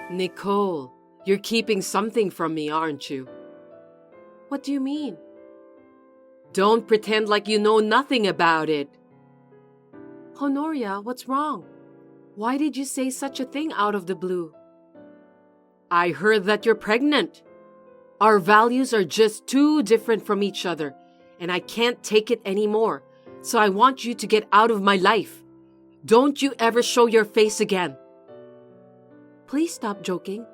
Nicole, you're keeping something from me, aren't you? What do you mean? Don't pretend like you know nothing about it. Honoria, what's wrong? Why did you say such a thing out of the blue? I heard that you're pregnant. Our values are just too different from each other, and I can't take it anymore, so I want you to get out of my life. Don't you ever show your face again. Please stop joking.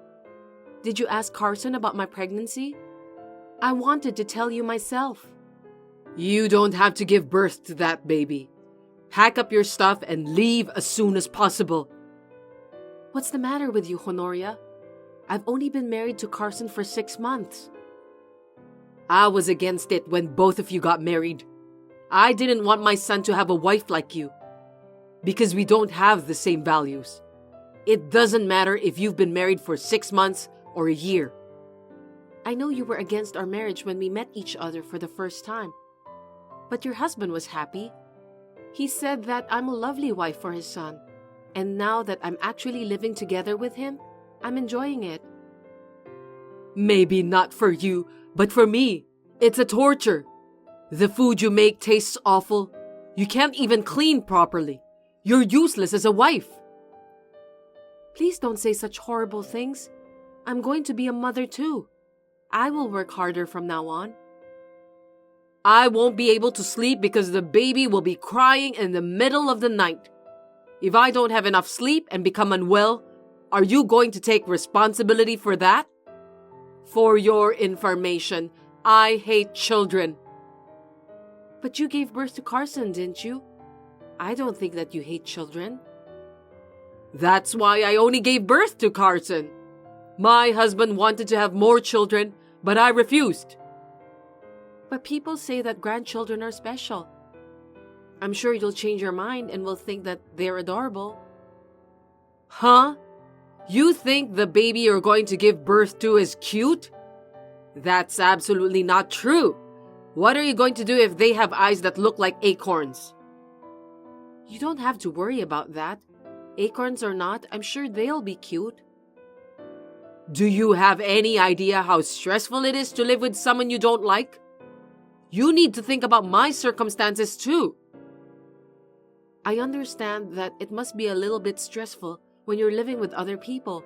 Did you ask Carson about my pregnancy? I wanted to tell you myself. You don't have to give birth to that baby. Pack up your stuff and leave as soon as possible. What's the matter with you, Honoria? I've only been married to Carson for 6 months. I was against it when both of you got married. I didn't want my son to have a wife like you, because we don't have the same values. It doesn't matter if you've been married for 6 months or a year. I know you were against our marriage when we met each other for the first time. But your husband was happy. He said that I'm a lovely wife for his son. And now that I'm actually living together with him, I'm enjoying it. Maybe not for you, but for me, it's a torture. The food you make tastes awful. You can't even clean properly. You're useless as a wife. Please don't say such horrible things. I'm going to be a mother too. I will work harder from now on. I won't be able to sleep because the baby will be crying in the middle of the night. If I don't have enough sleep and become unwell, are you going to take responsibility for that? For your information, I hate children. But you gave birth to Carson, didn't you? I don't think that you hate children. That's why I only gave birth to Carson. My husband wanted to have more children, but I refused. But people say that grandchildren are special. I'm sure you'll change your mind and will think that they're adorable. Huh? You think the baby you're going to give birth to is cute? That's absolutely not true. What are you going to do if they have eyes that look like acorns? You don't have to worry about that. Acorns or not, I'm sure they'll be cute. Do you have any idea how stressful it is to live with someone you don't like? You need to think about my circumstances too. I understand that it must be a little bit stressful when you're living with other people.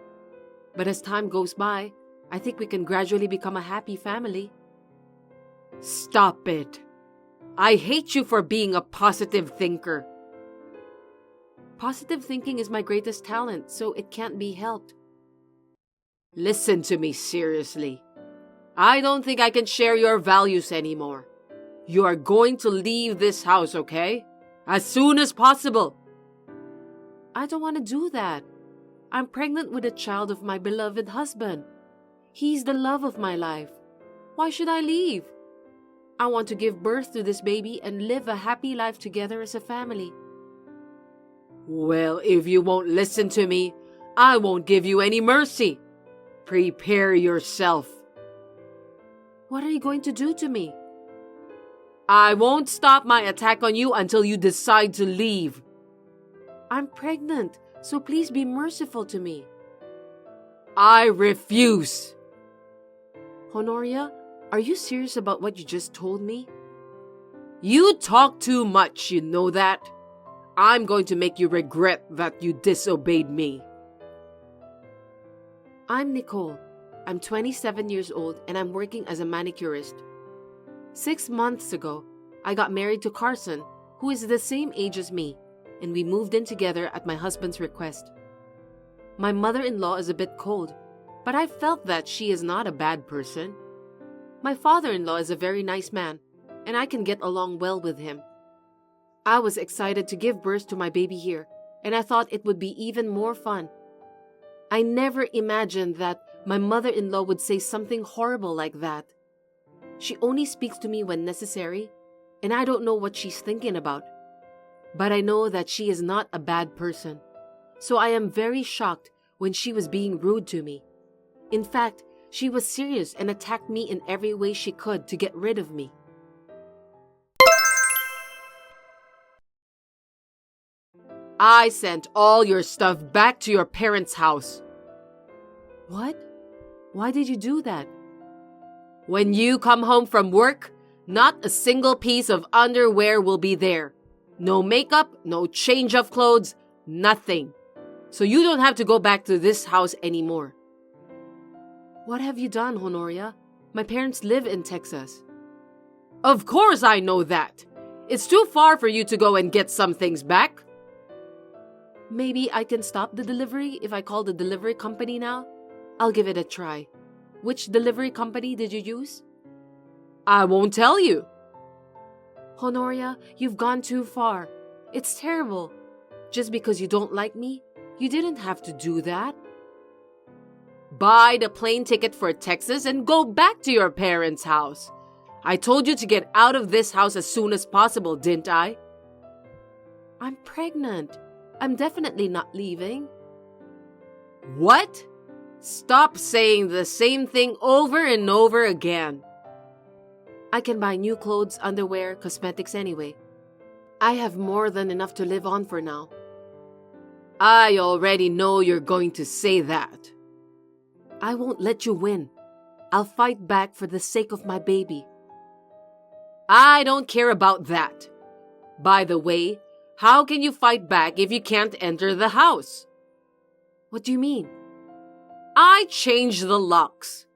But as time goes by, I think we can gradually become a happy family. Stop it. I hate you for being a positive thinker. Positive thinking is my greatest talent, so it can't be helped. Listen to me seriously. I don't think I can share your values anymore. You are going to leave this house, okay? As soon as possible. I don't want to do that. I'm pregnant with a child of my beloved husband. He's the love of my life. Why should I leave? I want to give birth to this baby and live a happy life together as a family. Well, if you won't listen to me, I won't give you any mercy. Prepare yourself. What are you going to do to me? I won't stop my attack on you until you decide to leave. I'm pregnant, so please be merciful to me. I refuse. Honoria, are you serious about what you just told me? You talk too much, you know that? I'm going to make you regret that you disobeyed me. I'm Nicole. I'm 27 years old and I'm working as a manicurist. 6 months ago, I got married to Carson, who is the same age as me, and we moved in together at my husband's request. My mother-in-law is a bit cold, but I felt that she is not a bad person. My father-in-law is a very nice man, and I can get along well with him. I was excited to give birth to my baby here, and I thought it would be even more fun. I never imagined that my mother-in-law would say something horrible like that. She only speaks to me when necessary, and I don't know what she's thinking about. But I know that she is not a bad person, so I am very shocked when she was being rude to me. In fact, she was serious and attacked me in every way she could to get rid of me. I sent all your stuff back to your parents' house. What? Why did you do that? When you come home from work, not a single piece of underwear will be there. No makeup, no change of clothes, nothing. So you don't have to go back to this house anymore. What have you done, Honoria? My parents live in Texas. Of course I know that. It's too far for you to go and get some things back. Maybe I can stop the delivery if I call the delivery company now? I'll give it a try. Which delivery company did you use? I won't tell you. Honoria, you've gone too far. It's terrible. Just because you don't like me, you didn't have to do that. Buy the plane ticket for Texas and go back to your parents' house. I told you to get out of this house as soon as possible, didn't I? I'm pregnant. I'm definitely not leaving. What? Stop saying the same thing over and over again. I can buy new clothes, underwear, cosmetics anyway. I have more than enough to live on for now. I already know you're going to say that. I won't let you win. I'll fight back for the sake of my baby. I don't care about that. By the way, how can you fight back if you can't enter the house? What do you mean? I changed the locks.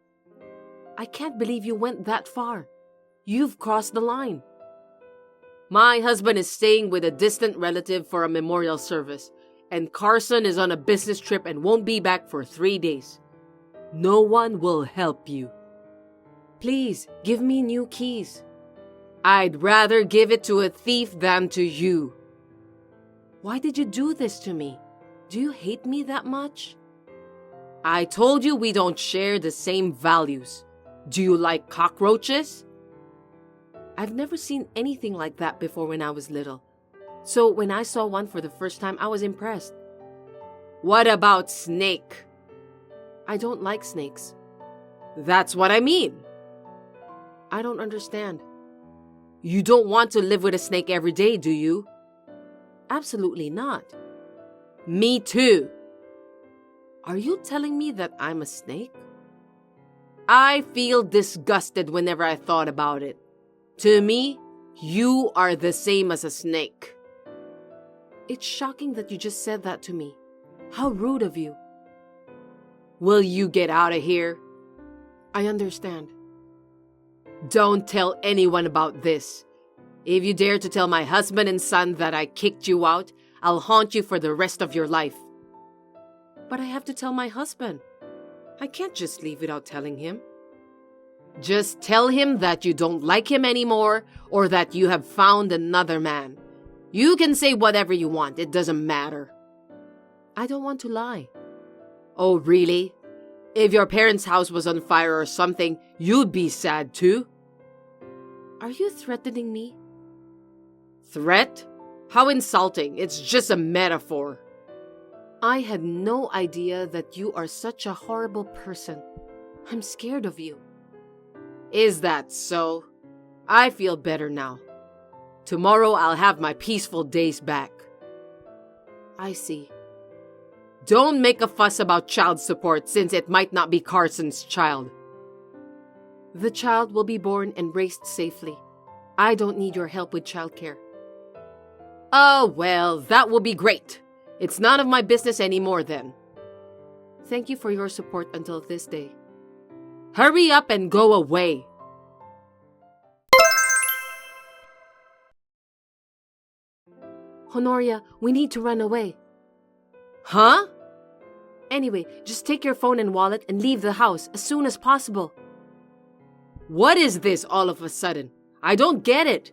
I can't believe you went that far. You've crossed the line. My husband is staying with a distant relative for a memorial service, and Carson is on a business trip and won't be back for 3 days. No one will help you. Please, give me new keys. I'd rather give it to a thief than to you. Why did you do this to me? Do you hate me that much? I told you we don't share the same values. Do you like cockroaches? I've never seen anything like that before when I was little. So when I saw one for the first time, I was impressed. What about snake? I don't like snakes. That's what I mean. I don't understand. You don't want to live with a snake every day, do you? Absolutely not. Me too. Are you telling me that I'm a snake? I feel disgusted whenever I thought about it. To me, you are the same as a snake. It's shocking that you just said that to me. How rude of you. Will you get out of here? I understand. Don't tell anyone about this. If you dare to tell my husband and son that I kicked you out, I'll haunt you for the rest of your life. But I have to tell my husband. I can't just leave without telling him. Just tell him that you don't like him anymore or that you have found another man. You can say whatever you want. It doesn't matter. I don't want to lie. Oh, really? If your parents' house was on fire or something, you'd be sad too. Are you threatening me? Threat? How insulting. It's just a metaphor. I had no idea that you are such a horrible person. I'm scared of you. Is that so? I feel better now. Tomorrow I'll have my peaceful days back. I see. Don't make a fuss about child support since it might not be Carson's child. The child will be born and raised safely. I don't need your help with childcare. Oh, well, that will be great. It's none of my business anymore then. Thank you for your support until this day. Hurry up and go away. Honoria, we need to run away. Huh? Anyway, just take your phone and wallet and leave the house as soon as possible. What is this all of a sudden? I don't get it.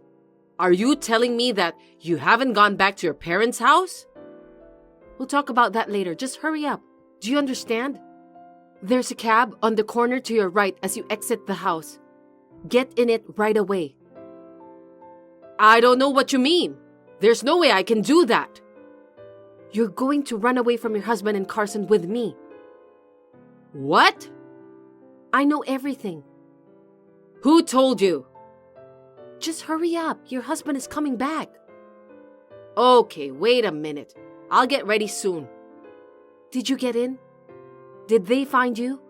Are you telling me that you haven't gone back to your parents' house? We'll talk about that later. Just hurry up. Do you understand? There's a cab on the corner to your right as you exit the house. Get in it right away. I don't know what you mean. There's no way I can do that. You're going to run away from your husband and Carson with me. What? I know everything. Who told you? Just hurry up. Your husband is coming back. Okay, wait a minute. I'll get ready soon. Did you get in? Did they find you?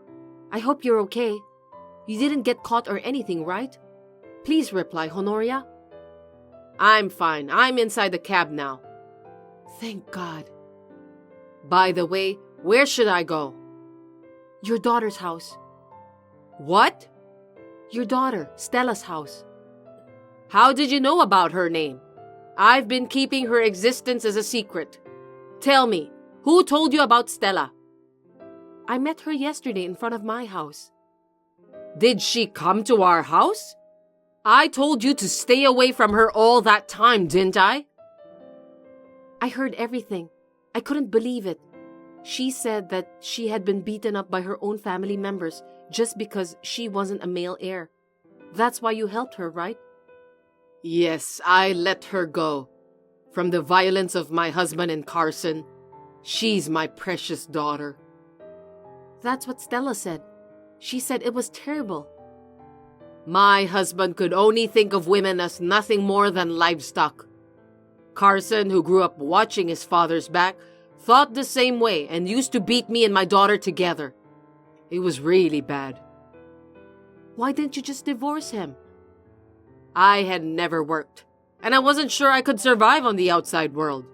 I hope you're okay. You didn't get caught or anything, right? Please reply, Honoria. I'm fine. I'm inside the cab now. Thank God. By the way, where should I go? Your daughter's house. What? Your daughter, Stella's house. How did you know about her name? I've been keeping her existence as a secret. Tell me, who told you about Stella? I met her yesterday in front of my house. Did she come to our house? I told you to stay away from her all that time, didn't I? I heard everything. I couldn't believe it. She said that she had been beaten up by her own family members just because she wasn't a male heir. That's why you helped her, right? Yes, I let her go. From the violence of my husband and Carson, she's my precious daughter. That's what Stella said. She said it was terrible. My husband could only think of women as nothing more than livestock. Carson, who grew up watching his father's back, thought the same way and used to beat me and my daughter together. It was really bad. Why didn't you just divorce him? I had never worked, and I wasn't sure I could survive on the outside world.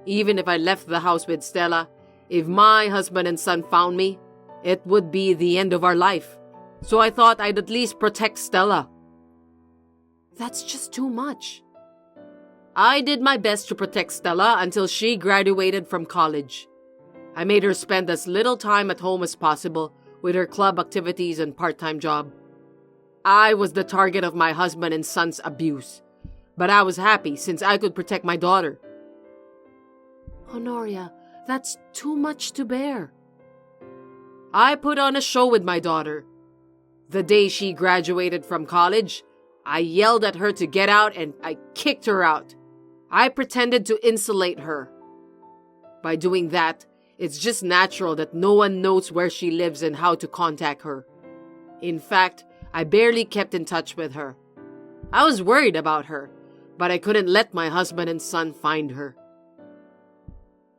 Even if I left the house with Stella, if my husband and son found me, it would be the end of our life. So I thought I'd at least protect Stella. That's just too much. I did my best to protect Stella until she graduated from college. I made her spend as little time at home as possible with her club activities and part-time job. I was the target of my husband and son's abuse, but I was happy since I could protect my daughter. Honoria, that's too much to bear. I put on a show with my daughter. The day she graduated from college, I yelled at her to get out and I kicked her out. I pretended to insulate her. By doing that, it's just natural that no one knows where she lives and how to contact her. In fact, I barely kept in touch with her. I was worried about her, but I couldn't let my husband and son find her.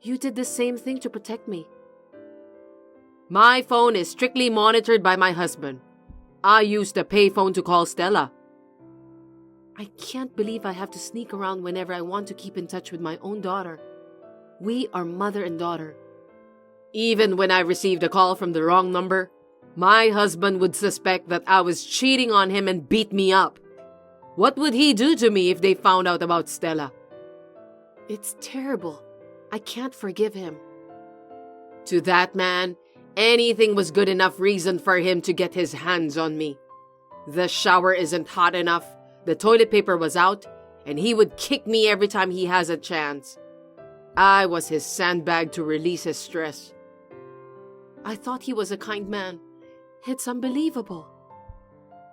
You did the same thing to protect me. My phone is strictly monitored by my husband. I used a payphone to call Stella. I can't believe I have to sneak around whenever I want to keep in touch with my own daughter. We are mother and daughter. Even when I received a call from the wrong number, my husband would suspect that I was cheating on him and beat me up. What would he do to me if they found out about Stella? It's terrible. I can't forgive him. To that man, anything was good enough reason for him to get his hands on me. The shower isn't hot enough, the toilet paper was out, and he would kick me every time he has a chance. I was his sandbag to release his stress. I thought he was a kind man. It's unbelievable.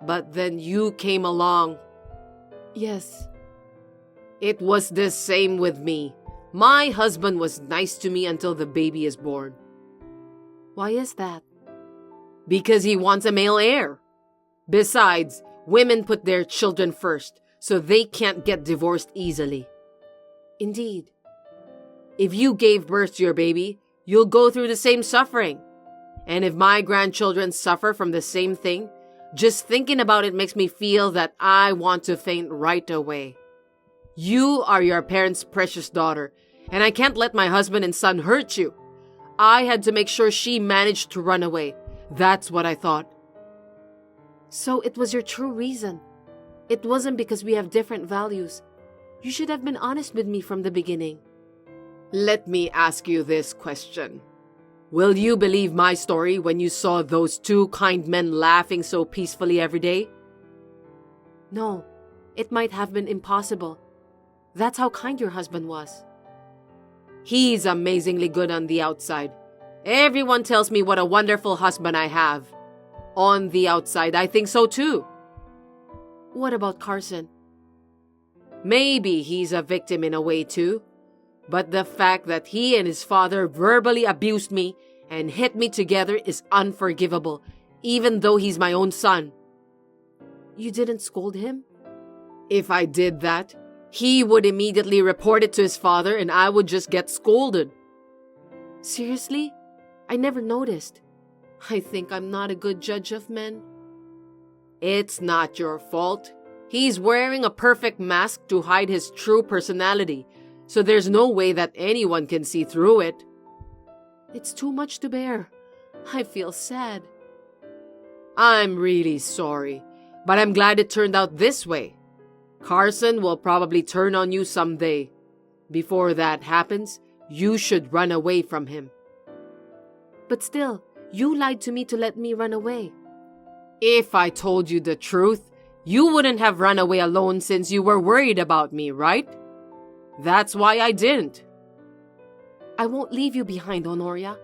But then you came along. Yes. It was the same with me. My husband was nice to me until the baby is born. Why is that? Because he wants a male heir. Besides, women put their children first, so they can't get divorced easily. Indeed. If you gave birth to your baby, you'll go through the same suffering. And if my grandchildren suffer from the same thing, just thinking about it makes me feel that I want to faint right away. You are your parents' precious daughter, and I can't let my husband and son hurt you. I had to make sure she managed to run away. That's what I thought. So it was your true reason. It wasn't because we have different values. You should have been honest with me from the beginning. Let me ask you this question. Will you believe my story when you saw those two kind men laughing so peacefully every day? No, it might have been impossible. That's how kind your husband was. He's amazingly good on the outside. Everyone tells me what a wonderful husband I have. On the outside, I think so too. What about Carson? Maybe he's a victim in a way too. But the fact that he and his father verbally abused me and hit me together is unforgivable, even though he's my own son. You didn't scold him? If I did that, he would immediately report it to his father and I would just get scolded. Seriously? I never noticed. I think I'm not a good judge of men. It's not your fault. He's wearing a perfect mask to hide his true personality, so there's no way that anyone can see through it. It's too much to bear. I feel sad. I'm really sorry, but I'm glad it turned out this way. Carson will probably turn on you someday. Before that happens, you should run away from him. But still, you lied to me to let me run away. If I told you the truth, you wouldn't have run away alone since you were worried about me, right? That's why I didn't. I won't leave you behind, Honoria.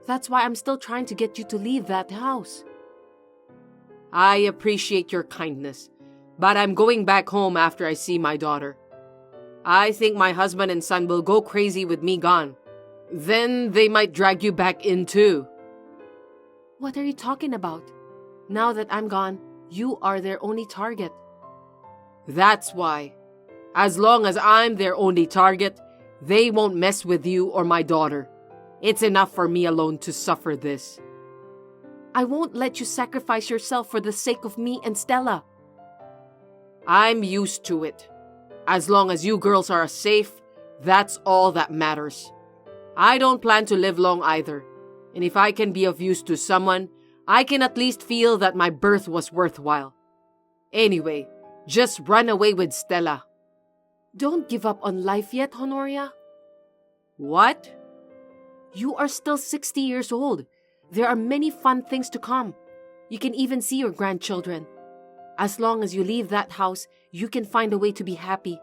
That's why I'm still trying to get you to leave that house. I appreciate your kindness, but I'm going back home after I see my daughter. I think my husband and son will go crazy with me gone. Then they might drag you back in too. What are you talking about? Now that I'm gone, you are their only target. That's why. As long as I'm their only target, they won't mess with you or my daughter. It's enough for me alone to suffer this. I won't let you sacrifice yourself for the sake of me and Stella. I'm used to it. As long as you girls are safe, that's all that matters. I don't plan to live long either. And if I can be of use to someone, I can at least feel that my birth was worthwhile. Anyway, just run away with Stella. Don't give up on life yet, Honoria. What? You are still 60 years old. There are many fun things to come. You can even see your grandchildren. As long as you leave that house, you can find a way to be happy.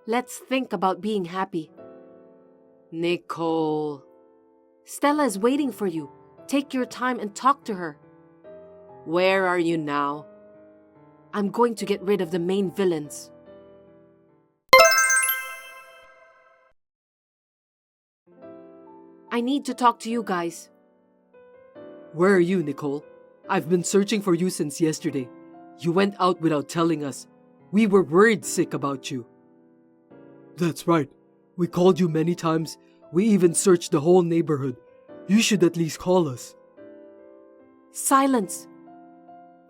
Let's think about being happy. Nicole. Stella is waiting for you. Take your time and talk to her. Where are you now? I'm going to get rid of the main villains. I need to talk to you guys. Where are you, Nicole? I've been searching for you since yesterday. You went out without telling us. We were worried sick about you. That's right. We called you many times. We even searched the whole neighborhood. You should at least call us. Silence.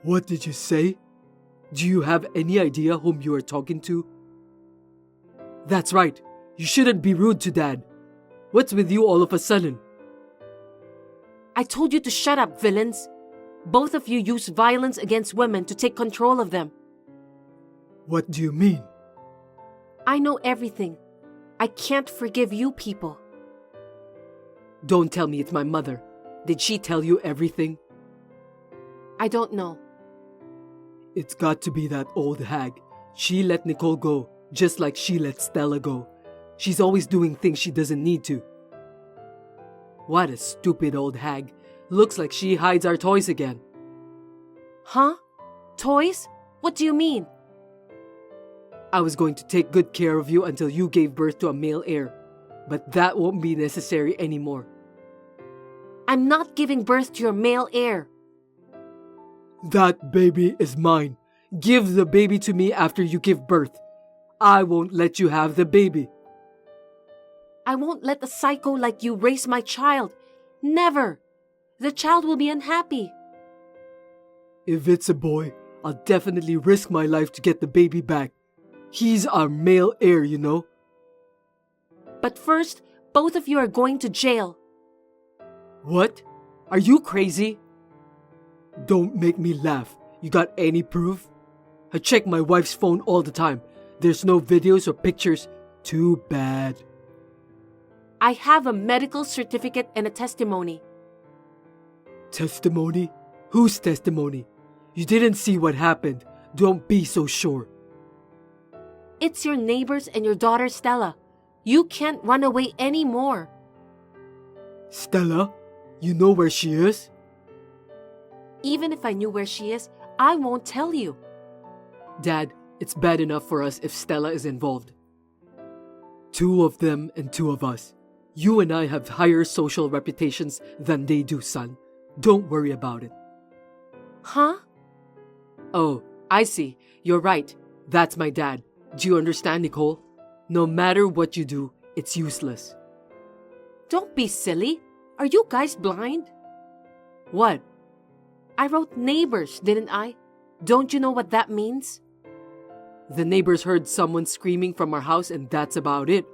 What did you say? Do you have any idea whom you are talking to? That's right. You shouldn't be rude to Dad. What's with you all of a sudden? I told you to shut up, villains. Both of you use violence against women to take control of them. What do you mean? I know everything. I can't forgive you people. Don't tell me it's my mother. Did she tell you everything? I don't know. It's got to be that old hag. She let Nicole go, just like she let Stella go. She's always doing things she doesn't need to. What a stupid old hag. Looks like she hides our toys again. Huh? Toys? What do you mean? I was going to take good care of you until you gave birth to a male heir. But that won't be necessary anymore. I'm not giving birth to your male heir. That baby is mine. Give the baby to me after you give birth. I won't let you have the baby. I won't let a psycho like you raise my child. Never. The child will be unhappy. If it's a boy, I'll definitely risk my life to get the baby back. He's our male heir, you know. But first, both of you are going to jail. What? Are you crazy? Don't make me laugh. You got any proof? I check my wife's phone all the time. There's no videos or pictures. Too bad. I have a medical certificate and a testimony. Testimony? Whose testimony? You didn't see what happened. Don't be so sure. It's your neighbors and your daughter Stella. You can't run away anymore. Stella? You know where she is? Even if I knew where she is, I won't tell you. Dad, it's bad enough for us if Stella is involved. Two of them and two of us. You and I have higher social reputations than they do, son. Don't worry about it. Huh? Oh, I see. You're right. That's my dad. Do you understand, Nicole? No matter what you do, it's useless. Don't be silly. Are you guys blind? What? I wrote neighbors, didn't I? Don't you know what that means? The neighbors heard someone screaming from our house and that's about it.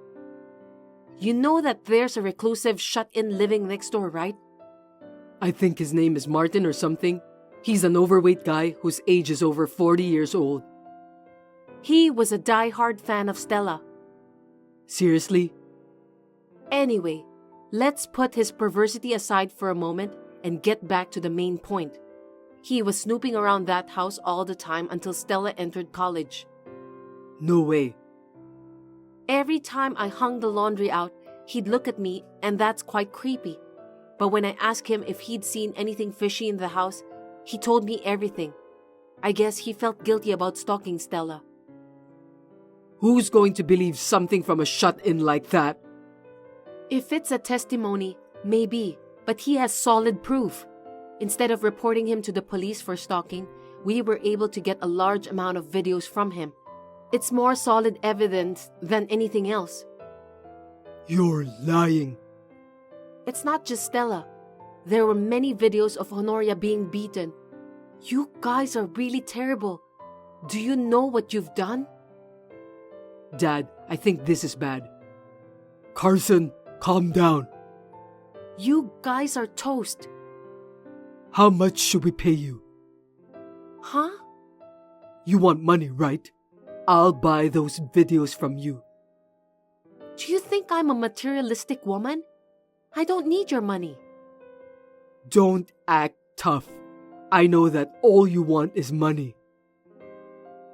You know that there's a reclusive shut-in living next door, right? I think his name is Martin or something. He's an overweight guy whose age is over 40 years old. He was a die-hard fan of Stella. Seriously? Anyway, let's put his perversity aside for a moment and get back to the main point. He was snooping around that house all the time until Stella entered college. No way. Every time I hung the laundry out, he'd look at me, and that's quite creepy. But when I asked him if he'd seen anything fishy in the house, he told me everything. I guess he felt guilty about stalking Stella. Who's going to believe something from a shut-in like that? If it's a testimony, maybe, but he has solid proof. Instead of reporting him to the police for stalking, we were able to get a large amount of videos from him. It's more solid evidence than anything else. You're lying. It's not just Stella. There were many videos of Honoria being beaten. You guys are really terrible. Do you know what you've done? Dad, I think this is bad. Carson, calm down. You guys are toast. How much should we pay you? Huh? You want money, right? I'll buy those videos from you. Do you think I'm a materialistic woman? I don't need your money. Don't act tough. I know that all you want is money.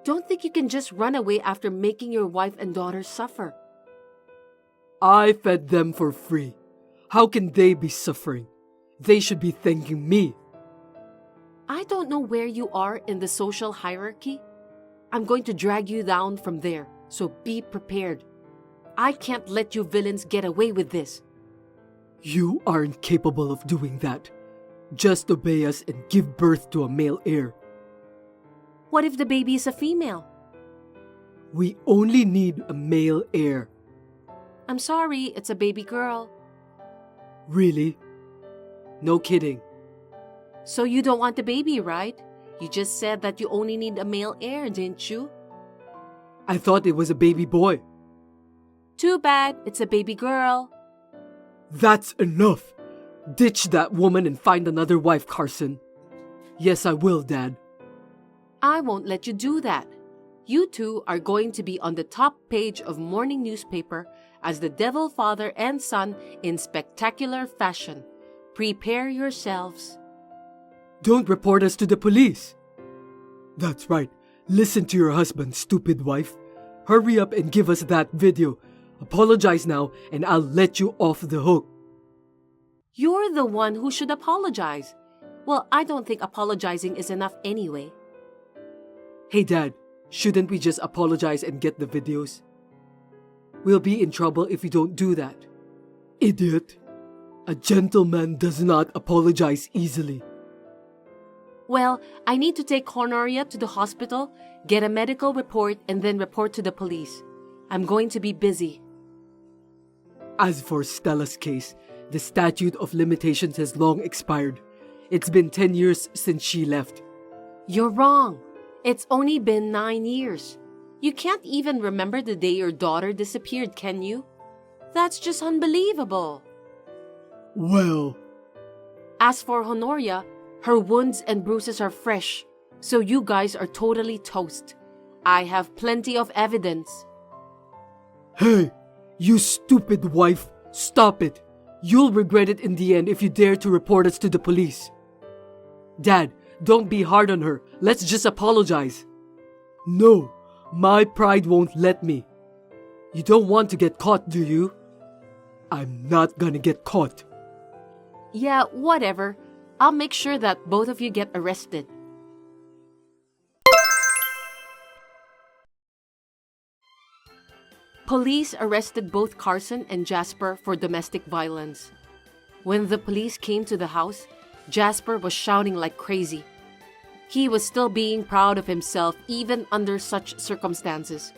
Don't think you can just run away after making your wife and daughter suffer. I fed them for free. How can they be suffering? They should be thanking me. I don't know where you are in the social hierarchy. I'm going to drag you down from there, so be prepared. I can't let you villains get away with this. You aren't capable of doing that. Just obey us and give birth to a male heir. What if the baby is a female? We only need a male heir. I'm sorry, it's a baby girl. Really? No kidding. So you don't want the baby, right? You just said that you only need a male heir, didn't you? I thought it was a baby boy. Too bad, it's a baby girl. That's enough. Ditch that woman and find another wife, Carson. Yes, I will, Dad. I won't let you do that. You two are going to be on the top page of morning newspaper as the devil father and son in spectacular fashion. Prepare yourselves. Don't report us to the police. That's right. Listen to your husband, stupid wife. Hurry up and give us that video. Apologize now and I'll let you off the hook. You're the one who should apologize. Well, I don't think apologizing is enough anyway. Hey Dad, shouldn't we just apologize and get the videos? We'll be in trouble if we don't do that. Idiot. A gentleman does not apologize easily. Well, I need to take Honoria to the hospital, get a medical report, and then report to the police. I'm going to be busy. As for Stella's case, the statute of limitations has long expired. It's been 10 years since she left. You're wrong. It's only been 9 years. You can't even remember the day your daughter disappeared, can you? That's just unbelievable. Well, As for Honoria, her wounds and bruises are fresh, so you guys are totally toast. I have plenty of evidence. hey, you stupid wife, stop it. You'll regret it in the end if you dare to report us to the police. Dad, don't be hard on her. Let's just apologize. No, my pride won't let me. You don't want to get caught, do you? I'm not gonna get caught. Yeah, whatever. I'll make sure that both of you get arrested. Police arrested both Carson and Jasper for domestic violence. When the police came to the house, Jasper was shouting like crazy. He was still being proud of himself even under such circumstances.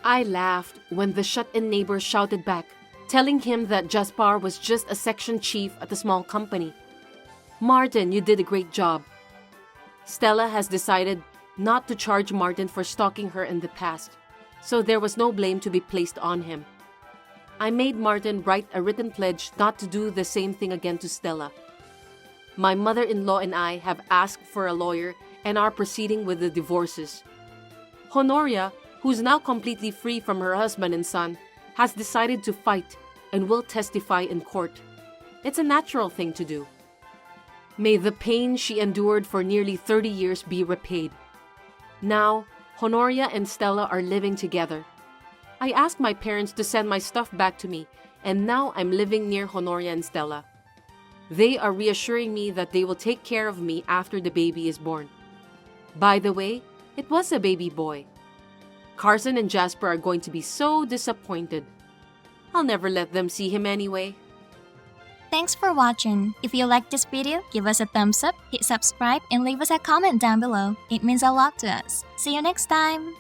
I laughed when the shut-in neighbor shouted back, telling him that Jasper was just a section chief at a small company. Martin, you did a great job. Stella has decided not to charge Martin for stalking her in the past, so there was no blame to be placed on him. I made Martin write a written pledge not to do the same thing again to Stella. My mother-in-law and I have asked for a lawyer and are proceeding with the divorces. Honoria, who's now completely free from her husband and son, has decided to fight and will testify in court. It's a natural thing to do. May the pain she endured for nearly 30 years be repaid. Now, Honoria and Stella are living together. I asked my parents to send my stuff back to me, and now I'm living near Honoria and Stella. They are reassuring me that they will take care of me after the baby is born. By the way, it was a baby boy. Carson and Jasper are going to be so disappointed. I'll never let them see him anyway. Thanks for watching. If you liked this video, give us a thumbs up, hit subscribe, and leave us a comment down below. It means a lot to us. See you next time!